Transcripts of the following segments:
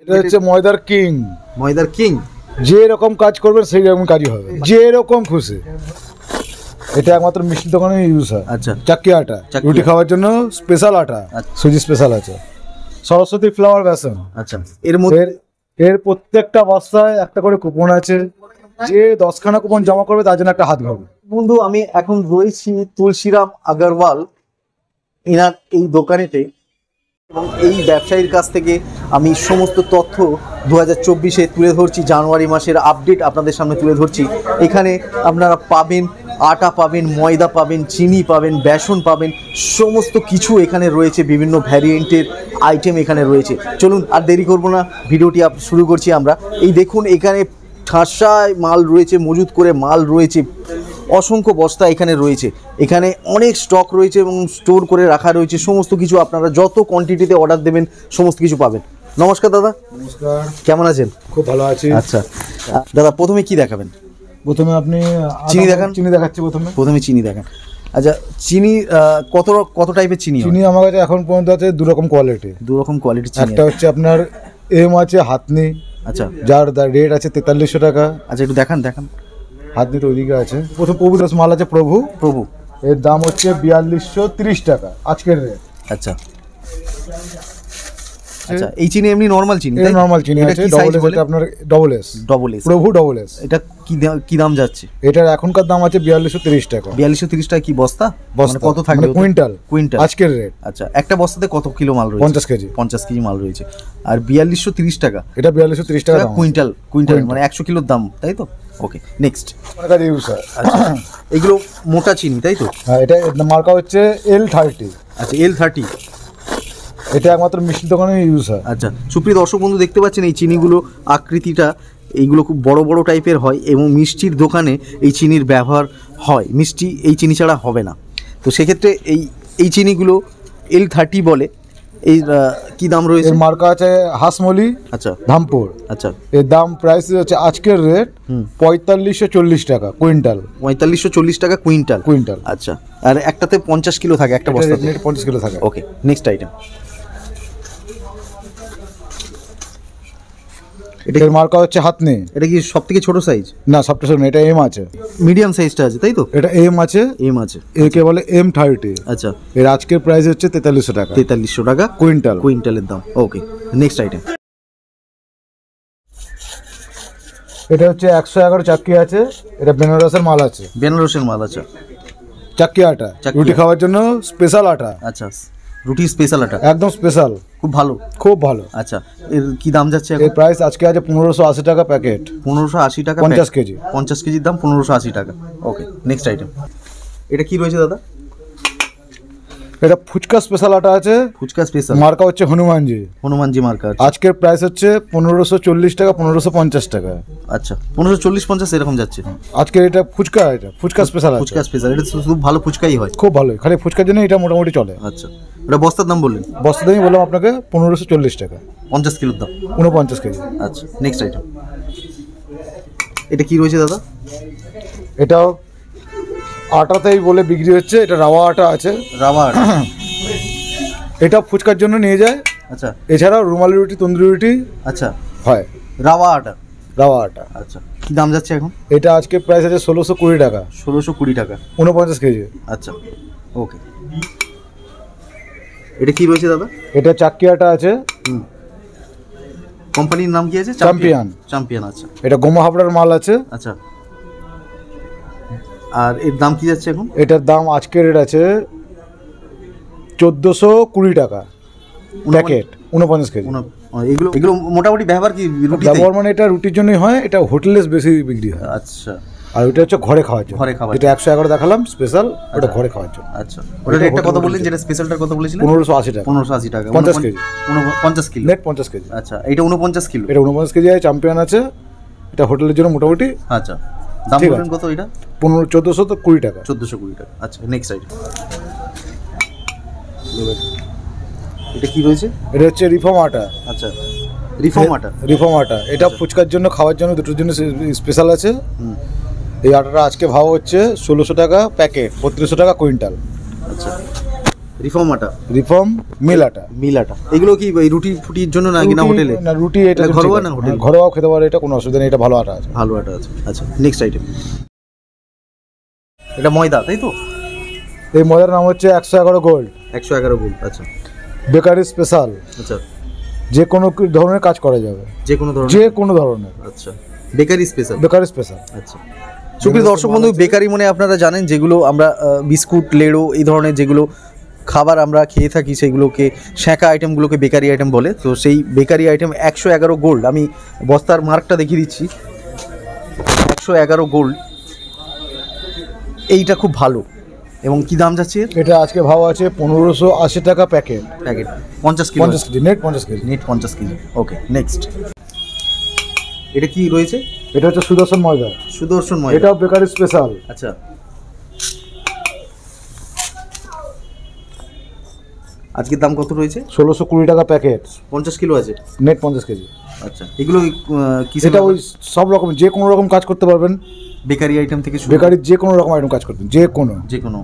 এটা হচ্ছে ময়দার কিং। ময়দার কিং, যে রকম কাজ করবেন সেই রকম কাজই হবে, যে রকম খুশি। এটা একমাত্র মিষ্টি দোকানে ইউজ হয়। আচ্ছা, চাক্কি আটা, রুটি খাওয়ার জন্য স্পেশাল আটা, সুজি স্পেশাল আছে। সরস্বতী ফ্লাওয়ার বেসন। আচ্ছা, এর মধ্যে এর প্রত্যেকটা বস্তায় একটা করে কুপন আছে। যে 10খানা কুপন জমা করবে তার জন্য একটা হাত ঘর। বন্ধু, আমি এখন রয়েছি তুলসীরাম আগরওয়াল এনার এই দোকানেতে, এবং এই ব্যবসায়ীর কাছ থেকে আমি সমস্ত তথ্য 2024-এ তুলে ধরছি। জানুয়ারি মাসের আপডেট আপনাদের সামনে তুলে ধরছি। এখানে আপনারা পাবেন আটা, পাবেন ময়দা, পাবেন চিনি, পাবেন বেসন, পাবেন সমস্ত কিছু এখানে রয়েছে। বিভিন্ন ভ্যারিয়েন্টের আইটেম এখানে রয়েছে। চলুন আর দেরি করব না, ভিডিওটি শুরু করছি আমরা। এই দেখুন, এখানে ঠাসায় মাল রয়েছে, মজুত করে মাল রয়েছে, অসংখ্য বস্তা এখানে রয়েছে। এখানে অনেক স্টক রয়েছে এবং স্টোর করে রাখা রয়েছে। সমস্ত কিছু আপনারা যত কোয়ান্টিটিতে অর্ডার দেবেন সমস্ত কিছু পাবেন। নমস্কার দাদা। নমস্কার, কেমন আছেন? খুব ভালো আছি। আচ্ছা দাদা, প্রথমে কি দেখাবেন? প্রথমে আপনি চিনি দেখান। চিনি দেখাচ্ছি প্রথমে চিনি দেখান। আচ্ছা, চিনি কত টাইপের চিনি? চিনি আমার কাছে এখন পর্যন্ত আছে দু রকম কোয়ালিটি। দু রকম কোয়ালিটির চিনি। একটা হচ্ছে আপনার এম আছে হাতনি। আচ্ছা, যার রেট আছে 4300 টাকা। আচ্ছা, একটু দেখান। হাতনি তো ওইদিকে আছে। প্রথম প্রভু রস মাল আছে প্রভু, এর দাম হচ্ছে 4230 টাকা আজকের রেট। আচ্ছা আচ্ছা, এই চিনি এমনি নরমাল চিনি? এটা নরমাল চিনি আছে, ডবল এস, এটা আপনার ডবল এস প্রভু ডবল এস। এটা কি দাম যাচ্ছে? এটার এখনকার দাম আছে 4230 টাকা। 4230 টাকা কি বস্তা? মানে কত থাকবে? কুইন্টাল আজকের রেট। আচ্ছা, একটা বস্তাতে কত কিলো মাল রয়েছে? 50 কেজি মাল রয়েছে। আর 4230 টাকা, এটা 4230 টাকা কুইন্টাল মানে 100 কিলোর দাম, তাই তো? ওকে, নেক্সট। আচ্ছা, এগুলো মোটা চিনি, তাই তো? হ্যাঁ, এটা মার্কা হচ্ছে L30। আচ্ছা, L30। এটা একমাত্র মিষ্টি দোকানে ইউজ হয়। আচ্ছা, সুপ্রিয় দর্শক বন্ধু, দেখতে পাচ্ছেন এই চিনিগুলো আকৃতিটা এইগুলো খুব বড় বড় টাইপের হয়, এবং মিষ্টির দোকানে এই চিনির ব্যবহার হয়। মিষ্টি এই চিনি ছাড়া হবে না। তো সেক্ষেত্রে এই চিনিগুলো L30 বলে। এই কি দাম রয়েছে? মার্কা আছে হাসমলি। আচ্ছা, ধামপুর। আচ্ছা, এর দাম প্রাইস হচ্ছে আজকের রেট 4540 টাকা কুইন্টাল। 4540 টাকা কুইন্টাল। আচ্ছা, আর একটাতে 50 কিলো থাকে, একটা বস্তাতে 50 কিলো থাকে। ওকে, নেক্সট আইটেম। এটার মার্কা হচ্ছে হাতনি। এটা কি সবথেকে ছোট সাইজ? না, সবটা ছোট না, এটা এম আছে। মিডিয়াম সাইজটা আছে, তাই তো? এটা এম আছে। একে বলে M30। আচ্ছা, এর আজকের প্রাইস হচ্ছে 4300 টাকা। 4300 টাকা কুইন্টালের দাম। ওকে, নেক্সট আইটেম। এটা হচ্ছে 111 চাক্কি আছে। এটা বেনারসের মাল আছে। আচ্ছা, চাক্কি আটা, রুটি খাওয়ার জন্য স্পেশাল আটা। আচ্ছা, রুটি স্পেশাল আটা, একদম স্পেশাল, খুব ভালো। আচ্ছা, এর কি দাম যাচ্ছে এখন? এর প্রাইস আজকে আছে 1580 টাকা প্যাকেট। 1580 টাকা 50 কেজি। 50 কেজির দাম 1580 টাকা। ওকে, নেক্সট আইটেম। এটা কি রয়েছে দাদা? এটা ফুচকা স্পেশাল আটা আছে। ফুচকা স্পেশাল, মার্কা হচ্ছে হনুমানজি মার্কা। আজকের প্রাইস হচ্ছে 1540 টাকা 1550 টাকা। আচ্ছা, 1540-50 এরকম যাচ্ছে আজকের। এটা ফুচকা স্পেশাল। এটা খুব ভালো ফুচকাই হয়, খুব ভালো। খালি ফুচকার জন্য এটা মোটামুটি চলে। আচ্ছা, এটা বস্তার দাম বললেন? বস্তা দামই বললাম আপনাকে 1540 টাকা। 50 কিলোর দাম 49 কেজি। আচ্ছা, নেক্সট আইটেম। এটা কি রয়েছে দাদা? এটাও আটাতেই বলে বিক্রি হচ্ছে। এটা রাওয়া আটা আছে। এটা ফুচকার জন্য নিয়ে যায়। আচ্ছা, এছাড়াও রুমালি রুটি, তন্দুরি রুটি আচ্ছা হয়। রাওয়া আটা। আচ্ছা, কি দাম যাচ্ছে এখন? এটা আজকে প্রাইস আছে 1620 টাকা। 1620 টাকা 49 কেজি। আচ্ছা, ওকে। এটা কি রয়েছে দাদা? এটা চাক্কি আটা আছে। কোম্পানির নাম কি আছে? চ্যাম্পিয়ন। আচ্ছা, এটা গোমা হাবড়ার মাল আছে। আচ্ছা, আর এর দাম কি যাচ্ছে এখন? এটার দাম আজকের রেট আছে 1420 টাকা প্যাকেট, 49 কেজি। এগুলো মোটামুটি ব্যবহার কি? ব্যবহার মানে এটা রুটির জন্যই হয়। এটা হোটেলে বেশি বিক্রি হয়। আচ্ছা, আর ওটা হচ্ছে ঘরে খাওয়ার জন্য। যেটা 111 দেখালাম স্পেশাল, ওটা ঘরে খাওয়ার জন্য। আচ্ছা, ওটা রেটটা কত বললেন? যেটা স্পেশালটার কথা বলেছিলেন? 1580 টাকা। 1580 টাকা 50 কেজি। 50 kilo net 50 KG. আচ্ছা, এটা 49 কিলো। এটা 49 কেজি আছে। চ্যাম্পিয়ন আছে। এটা হোটেলের জন্য মোটামুটি। আচ্ছা, দাম বলুন কত? এটা 1420 টাকা। 1420 টাকা। আচ্ছা, নেক্সট আইটেম। এটা কি রয়েছে? এটা হচ্ছে রিফর্ম আটা। আচ্ছা, রিফর্ম আটা। এটা ফুচকার জন্য, খাওয়ার জন্য, দুটোর জন্য স্পেশাল আছে। এই আটাটা আজকে ভাव হচ্ছে 1600 টাকা প্যাকেট, 3200 টাকা কুইন্টাল। আচ্ছা, রিফর্ম আটা, রিফর্ম মিল আটা। মিল আটা। এগুলো কি এই রুটি ফুটির জন্য নাকি না হোটেলে? না, রুটি এটা ঘরোয়া না হোটেল? ঘরোয়াও খেতে পারে, এটা কোনো অসুবিধা নেই, এটা ভালো আটা আছে। ভালো আটা আছে। আচ্ছা, নেক্সট আইটেম। এটা ময়দা তাই তো? এই ময়দার নাম হচ্ছে 111 গোল্ড। 111 গোল্ড। আচ্ছা, বেকারি স্পেশাল। আচ্ছা, যে কোনো ধরনের কাজ করা যাবে, যে কোনো ধরনের? যে কোনো ধরনের। আচ্ছা, বেকারি স্পেশাল। Bakery special. আচ্ছা, সুপ্রিয় দর্শক বন্ধু, বেকারি মানে আপনারা জানেন যেগুলো আমরা বিস্কুট, লেড়ো এই ধরনের যেগুলো খাবার আমরা খেয়ে থাকি সেগুলোকে, শাঁকা আইটেমগুলোকে বেকারি আইটেম বলে। তো সেই বেকারি আইটেম 111 গোল্ড, আমি বস্তার মার্কটা দেখিয়ে দিচ্ছি, 111 গোল্ড। এইটা খুব ভালো। এবং কি দাম যাচ্ছে? এটা আজকে ভাव আছে 1580 টাকা packet. Packet 50 kilo. 50 KG net, 50 KG net 50 KG. Okay, next. এটা কি রয়েছে? এটা হচ্ছে সুদর্শন ময়দা। সুদর্শন ময়দা, এটাও বেকারি স্পেশাল। আচ্ছা, আজকের দাম কত রয়েছে? 1620 টাকা প্যাকেট। 50 কিলো আছে, নেট 50 কেজি। আচ্ছা, এগুলো কি? সেটা ওই সব রকম, যে কোনো রকম কাজ করতে পারবেন, বেকারি আইটেম থেকে শুরু? বেকারি যে কোনো রকম আইটেম কাজ করবেন, যে কোনো।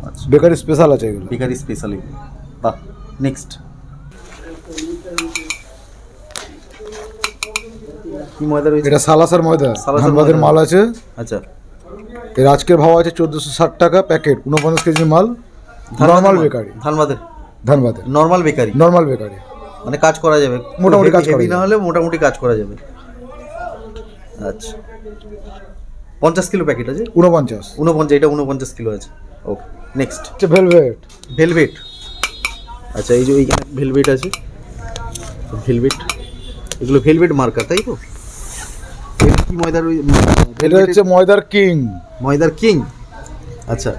আচ্ছা, বেকারি স্পেশাল আছে এগুলো। Bakery special. বাহ, নেক্সট। কি ময়দা রয়েছে? এটা সালাসার ময়দা, ধানবাদের মাল আছে। আচ্ছা, এর আজকের ভাव আছে 1460 টাকা প্যাকেট, 49 কেজি মাল। নরমাল বেকারি, ধানবাদের নরমাল বেকারি। নরমাল বেকারি মানে কাজ করা যাবে, মোটামুটি কাজ করা যাবে, না হলে মোটামুটি কাজ করা যাবে। আচ্ছা, 50 কিলো প্যাকেট আছে। 49। এটা 49 কিলো আছে। ওকে, নেক্সট। ভেলভেট। ভেলভেট, আচ্ছা, এই যে এইখানে ভেলভেট আছে, ভেলভেট। এগুলো ভেলভেট মার্কার তাই তো? এটা কি ময়দার? এটা হচ্ছে ময়দার কিং। ময়দার কিং। আচ্ছা,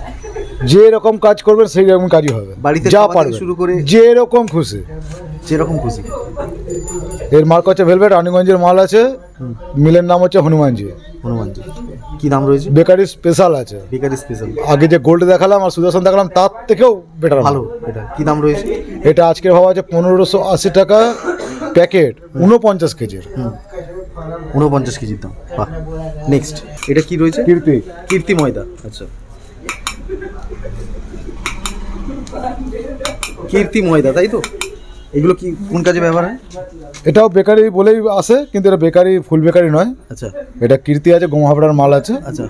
যে রকম কাজ করবেন সেই রকম কাজই হবে, বাড়িতে যা খাওয়া থেকে পারবেন শুরু করে যে রকম খুশি, যেরকম খুশি। এর মার্ক হচ্ছে ভেলভেট, রানীগঞ্জের মাল আছে। মিলের নাম হচ্ছে হনুমানজি। কি দাম রয়েছে? বেকারি স্পেশাল আছে। Bakery special. আগে যে গোল্ড দেখালাম আর সুদর্শন দেখালাম তার থেকেও বেটার ভালো। এটা কি দাম রয়েছে? এটা আজকের ভাव আছে 1580 টাকা প্যাকেট, 49 কেজির। 49 কেজির দাম। বাহ, নেক্সট। এটা কি রয়েছে? কীর্তি ময়দা। আচ্ছা, কীর্তি ময়দা তাই তো? এগুলো কি কোন কাজে ব্যবহার হয়? এটাও বেকারি বলেই আসে, কিন্তু এটা বেকারি, ফুল বেকারি নয়। আচ্ছা, এটা কীর্তি আছে, গোমহাবড়ার মাল আছে। আচ্ছা,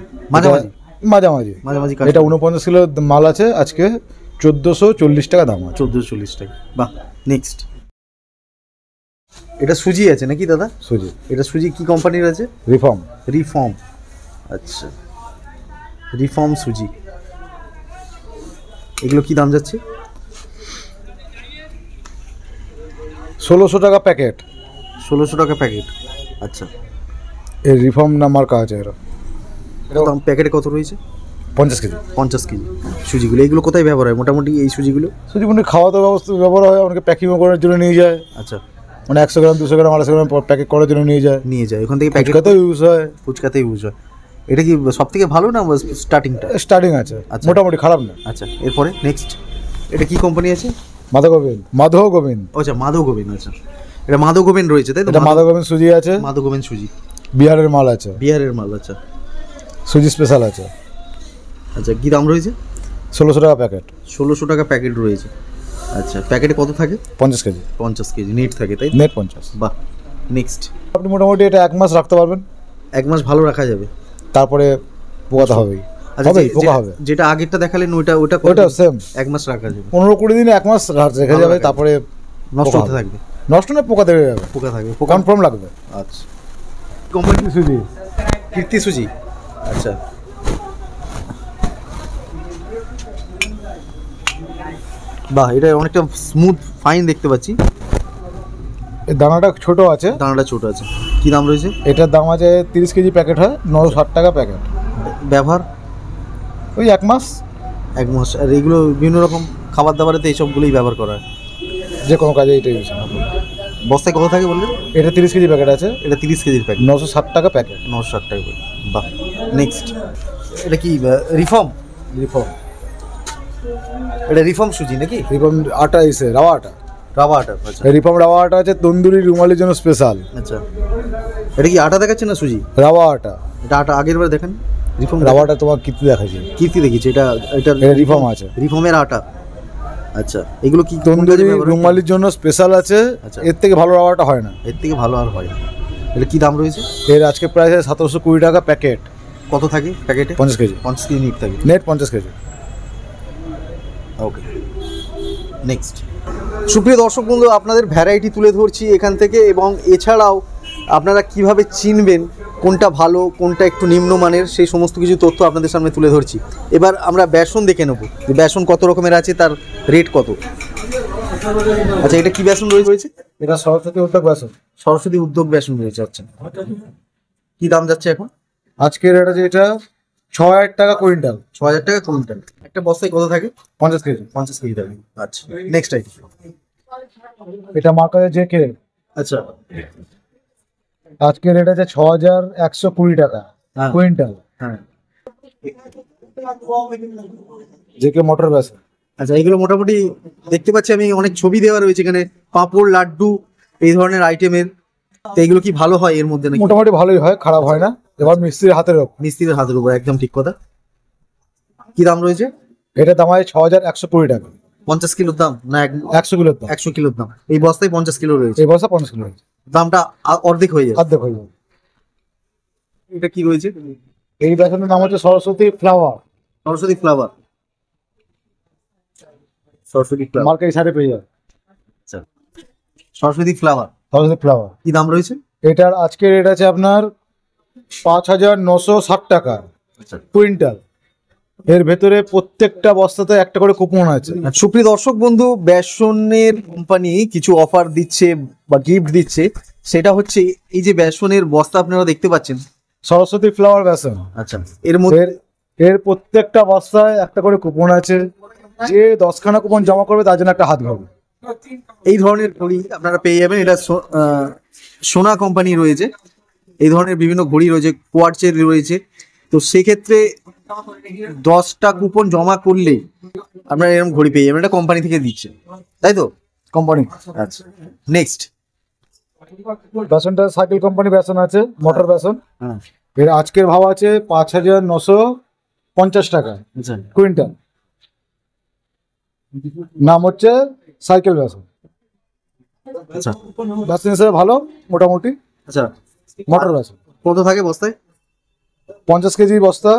মাঝামাঝি এটা 49 কিলো মাল আছে, আজকে 1440 টাকা দাম আছে। 1440 টাকা। বাহ, নেক্সট। এটা সুজি আছে নাকি দাদা? সুজি। এটা সুজি কি কোম্পানির আছে? রিফর্ম। আচ্ছা, রিফর্ম সুজি। এগুলো কি দাম যাচ্ছে? 1600 টাকা প্যাকেট। 1600 টাকা প্যাকেট। আচ্ছা, এই রিফর্ম না মার্কা আছে। এর দাম প্যাকেটে কত রয়েছে? 50 কেজি। 50 কেজি সুজিগুলো। এগুলো কোথায় ব্যবহার হয় মোটামুটি এই সুজিগুলো? সুজিগুলো খাওয়া দাওয়া ব্যবস্থা ব্যবহার হয়, অনেকে প্যাকিংও করার জন্য নিয়ে যায়। আচ্ছা, মানে 100 গ্রাম, 200 গ্রাম, 250 গ্রাম প্যাকেট করার জন্য নিয়ে যায়। ওখান থেকে প্যাকেট ফুচকাতেও ইউজ হয়। এটা কি সব থেকে ভালো না স্টার্টিংটা? স্টার্টিং আছে, মোটামুটি খারাপ না। আচ্ছা, এরপরে নেক্সট। এটা কি কোম্পানি আছে? মাধব গোবিন্দ। আচ্ছা, মাধব গোবিন্দ। আচ্ছা, এটা মাধব গোবিন্দ রয়েছে তাই তো? এটা মাধব গোবিন্দ সুজি আছে। মাধব গোবিন্দ সুজি বিহারের মাল আছে। আচ্ছা, সুজি স্পেশাল আছে। আচ্ছা, কি দাম রয়েছে? 1600 টাকা প্যাকেট। 1600 টাকা প্যাকেট রয়েছে। আচ্ছা, প্যাকেটে কত থাকে? 50 কেজি। 50 কেজি নেট থাকে তাই? নেট 50। বাহ, নেক্সট। আপনি মোটামুটি এটা 1 মাস রাখতে পারবেন। 1 মাস ভালো রাখা যাবে, তারপরে পোকাতে হবেই। আচ্ছা, পোকা হবে। যেটা আগেরটা দেখালেন ওটা সেম। 1 মাস রাখা যাবে। 15-20 দিন 1 মাস রেখে যাবে, তারপরে নষ্ট হতে থাকবে। নষ্ট না, পোকা ধরে যাবে। পোকা থাকবে, কনফার্ম লাগবে। আচ্ছা, কোম্পানি সুজি, কীর্তি সুজি। আচ্ছা, বাহ, এটা অনেকটা স্মুথ ফাইন দেখতে পাচ্ছি। এই দানাটা ছোট আছে। দানাটা ছোট আছে। কি দাম রয়েছে? এটার দাম আছে 30 কেজি প্যাকেট হয়, 960 টাকা প্যাকেট। ব্যবহার ওই 1 মাস। 1 মাস। আর এগুলো বিভিন্ন রকম খাবার দাবারেতে এইসবগুলোই ব্যবহার করা হয়, যে কোনো কাজে এটা ইউজ হয়। বস্তায় কত থাকে বললেন? এটা 30 কেজি প্যাকেট আছে। এটা 30 কেজির প্যাকেট, 960 টাকা প্যাকেট। 960 টাকা করে। বাহ, নেক্সট। এটা কি রিফর্ম? এটা রিফর্ম সুজি নাকি? রিফর্ম আটা এসে রাওয়া আটা। আচ্ছা, রিফর্ম রাওয়া আটা আছে, তন্দুরি রুমালির জন্য স্পেশাল। আচ্ছা, এটা কি আটা দেখাচ্ছে না সুজি? রাওয়া আটা। এটা আটা আগের বার দেখেন। রিফর্ম রাওয়া আটা তোমার কীর্তি দেখাচ্ছি। কীর্তি দেখেছি। এটা রিফর্ম আছে। রিফর্মের আটা। আচ্ছা, এগুলো কি তন্দুরি রুমালির জন্য স্পেশাল আছে। আচ্ছা। এর থেকে ভালো রাবারটা হয় না। এর থেকে ভালো আর হয় না। এটা কি দাম রয়েছে? এর আজকে প্রাইস 1720 টাকা প্যাকেট। কত থাকে প্যাকেটে? 50 কেজি 50 কেজি নিট থাকে। Net 50 KG. Okay, next. সুপ্রিয় দর্শক বন্ধু, আপনাদের ভ্যারাইটি তুলে ধরছি এখান থেকে, এবং এছাড়াও আপনারা কিভাবে চিনবেন কোনটা ভালো কোনটা একটু নিম্নমানের সেই সমস্ত কিছু তথ্য আপনাদের সামনে তুলে ধরছি। এবার আমরা বেসন দেখে নেব যে বেসন কত রকমের আছে, তার রেট কত। আচ্ছা, এটা কি বেসন রয়েছে? এটা সরস্বতী উদ্যোগ বেসন। সরস্বতী উদ্যোগ বেসন রয়েছে। আচ্ছা, কি দাম যাচ্ছে এখন? আজকের এটা যেটা 6000 টাকা কুইন্টাল। 6000 টাকা কুইন্টাল। একটা বস্তায় কত থাকে? 50 কেজি। 50 কেজি থাকে। আচ্ছা, নেক্সট আইটেম। এটা মার্কেটে জেকে। আচ্ছা, আজকের রেট আছে 6120 টাকা হ্যাঁ। কুইন্টাল। হ্যাঁ। জেকে মোটর বেসন। আচ্ছা, এগুলো মোটামুটি দেখতে পাচ্ছি আমি অনেক ছবি দেওয়া রয়েছে এখানে, পাঁপড় লাড্ডু এই ধরনের আইটেমের। তো এগুলো কি ভালো হয় এর মধ্যে নাকি? মোটামুটি ভালোই হয়, খারাপ হয় না। এবার মিস্ত্রির হাতের ওপর। মিস্ত্রির হাতের উপর, একদম ঠিক কথা। কি দাম রয়েছে? এটা দাম আছে 6120 টাকা। 50 কিলোর দাম না 100 কিলোর দাম। 100 কিলোর দাম? এই বস্তায় 50 কিলো রয়েছে। এই বস্তা 50 কিলো আছে। দামটা অর্ধেক হয়ে যায়। অর্ধেক হয়ে যাবে। এটা কি রয়েছে? এই বেসনের নাম হচ্ছে Saraswati flower. Saraswati flower. Saraswati flower market সাইডে পেয়ে যাবে। আচ্ছা, সরস্বতী ফ্লাওয়ার। সরস্বতী ফ্লাওয়ার। কি দাম রয়েছে? এটার আজকের রেট আছে আপনার 5960 টাকা আচ্ছা, কুইন্টাল। এর ভেতরে প্রত্যেকটা বস্তাতে একটা করে কুপন আছে। সুপ্রিয় দর্শক বন্ধু, বেসনের কোম্পানি কিছু অফার দিচ্ছে বা গিফট দিচ্ছে, সেটা হচ্ছে এই যে বেসনের বস্তা আপনারা দেখতে পাচ্ছেন, সরস্বতী ফ্লাওয়ার বেসন। আচ্ছা, এর মধ্যে এর প্রত্যেকটা বস্তায় একটা করে কুপন আছে। যে 10খানা কুপন জমা করবে তার জন্য একটা হাত ঘড়ি। এই ধরনের ঘড়ি আপনারা পেয়ে যাবেন। এটা সোনা কোম্পানি রয়েছে, এই ধরনের বিভিন্ন ঘড়ি রয়েছে, কোয়ার্টসের রয়েছে। তো সেক্ষেত্রে 10টা কুপন জমা করলে আপনারা এরকম ঘড়ি পেয়ে যাবেন। এটা কোম্পানি থেকে দিচ্ছে, তাই তো? কোম্পানি। আচ্ছা, নেক্সট। বেসনটা সাইকেল কোম্পানি বেসন আছে, মোটর বেসন। হ্যাঁ। এর আজকের ভাব আছে 5950 টাকা আচ্ছা, কুইন্টাল। নাম হচ্ছে সাইকেল বেসন। আচ্ছা, বেসন হিসেবে ভালো মোটামুটি। আচ্ছা। মোটর বেসন কত থাকে বস্তায়? 50 কেজি বস্তা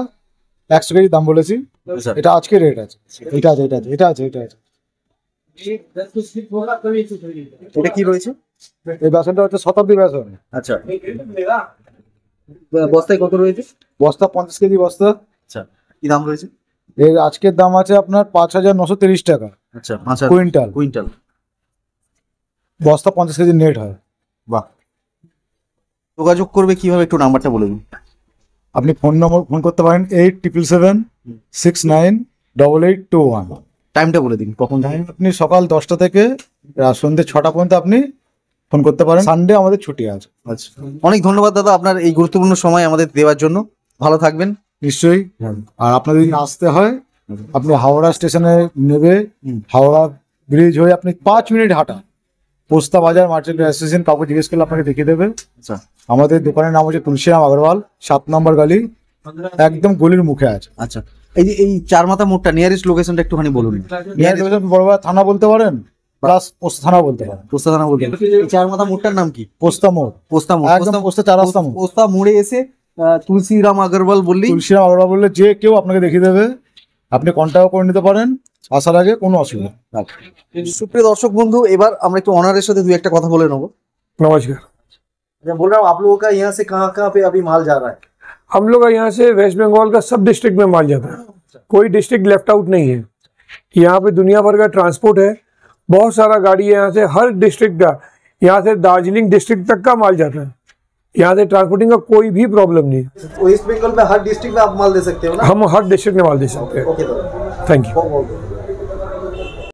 100 কেজি দাম বলেছি। আচ্ছা, এটা আজকে রেট আছে। এটা আছে, এটা আছে, এটা আছে, এটা আছে। এটা কি রয়েছে? এই বেসনটা হচ্ছে শতাব্দী বেসন। আচ্ছা, বস্তায় কত রয়েছে? বস্তা 50 কেজি বস্তা। আচ্ছা, কি দাম রয়েছে? এর আজকের দাম আছে আপনার 5930 টাকা আচ্ছা, কুইন্টাল। কুইন্টাল। বস্তা 50 কেজি নেট হয়। বাহ। যোগাযোগ করবে কিভাবে, একটু নাম্বারটা বলে দিন। আপনি ফোন করতে পারেন 8777698821। টাইমটা বলে দিন, কখন? টাইম আপনি সকাল 10টা থেকে সন্ধ্যে 6টা পর্যন্ত আপনি ফোন করতে পারেন। সানডে আমাদের ছুটি আছে। আচ্ছা, অনেক ধন্যবাদ দাদা আপনার এই গুরুত্বপূর্ণ সময় আমাদের দেওয়ার জন্য। ভালো থাকবেন। নিশ্চয়ই। আর আপনাদের যদি আসতে হয়, আপনি হাওড়া স্টেশনে নেবে, হাওড়া ব্রিজ হয়ে আপনি 5 মিনিট হাঁটা, পোস্তা বাজার মার্চেন্ট অ্যাসোসিয়েশন, কাউকে জিজ্ঞেস করলে আপনাকে দেখিয়ে দেবে। আচ্ছা, আমাদের দোকানের নাম হচ্ছে তুলসীরাম আগরওয়াল, 7 নম্বর গলি, একদম গলির মুখে আছে। আচ্ছা, এই যে এই চারমাথা মোড়টা নিয়ারেস্ট লোকেশনটা একটুখানি বলুন। বড়বাজার থানা বলতে পারেন, প্লাস পোস্তা থানা বলতে পারেন। পোস্তা থানা বলতে পারেন। এই চারমাথা মোড়টার নাম কি? পোস্তা মোড়। পোস্তা মোড়। একদম পোস্তা 4 রাস্তা মোড়। পোস্তা মোড়ে এসে তুলসীরাম আগরওয়াল বললেই, তুলসীরাম আগরওয়াল বললে যে কেউ আপনাকে দেখিয়ে দেবে। আপনি কন্ট্যাক্ট করে নিতে পারেন আসার আগে, কোনো অসুবিধা। সুপ্রিয় দর্শক বন্ধু, এবার আমরা একটু অনারের সাথে দুই একটা কথা বলে নেবো। নমস্কার। मैं बोल रहा हूँ, आप लोगों का यहाँ से कहाँ कहाँ पे अभी माल जा रहा है? हम लोग का यहाँ से वेस्ट बंगाल का सब डिस्ट्रिक्ट में माल जाता है, कोई डिस्ट्रिक्ट लेफ्ट आउट नहीं है। यहाँ पे दुनिया भर का ट्रांसपोर्ट है, बहुत सारा गाड़ी है यहाँ से, हर डिस्ट्रिक्ट का, यहाँ से दार्जिलिंग डिस्ट्रिक्ट तक का माल जाता है। यहाँ से ट्रांसपोर्टिंग का कोई भी प्रॉब्लम नहीं है। वेस्ट बंगाल में हर डिस्ट्रिक्ट में आप माल दे सकते हो ना? हम हर डिस्ट्रिक्ट में माल दे सकते हैं। Okay, thank you. बहुत बहुत